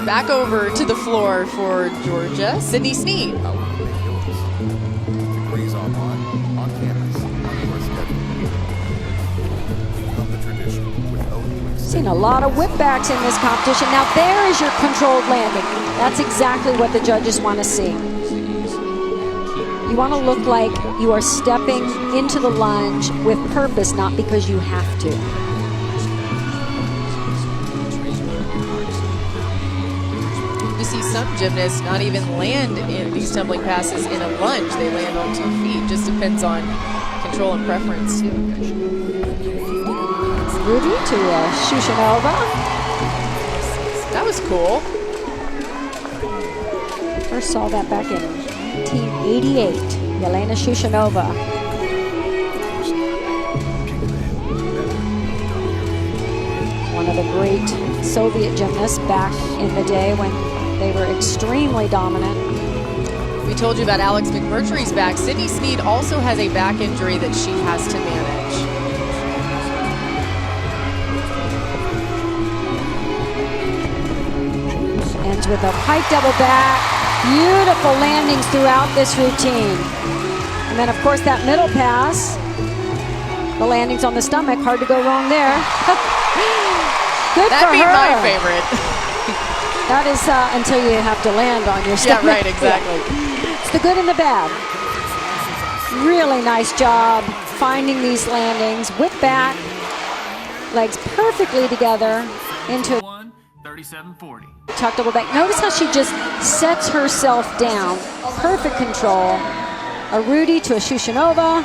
Back over to the floor for Georgia, Sydney Snead. Degrees online, on campus, on your schedule. Become the tradition with OU. Seen a lot of whipbacks in this competition. Now there is your controlled landing. That's exactly what the judges want to see. You want to look like you are stepping into the lunge with purpose, not because you have to. You see some gymnasts not even land in these tumbling passes in a lunge. They land on 2 feet. Just depends on control and preference, too. Rudy to Shushanova. That was cool. First saw that back in 1988. Yelena Shushanova. One of the great Soviet gymnasts back in the day when they were extremely dominant. We told you about Alex McMurtry's back. Sydney Snead also has a back injury that she has to manage. Ends with a pike double back. Beautiful landings throughout this routine. And then, of course, that middle pass. The landings on the stomach. Hard to go wrong there. Good That'd for be her. my favorite. That is until you have to land on your stomach. Yeah, right, exactly. Yeah. It's the good and the bad. Really nice job finding these landings. Whip back. Legs perfectly together into 37-40. tuck double back. Notice how she just sets herself down. Perfect control. A Rudy to a Shushanova.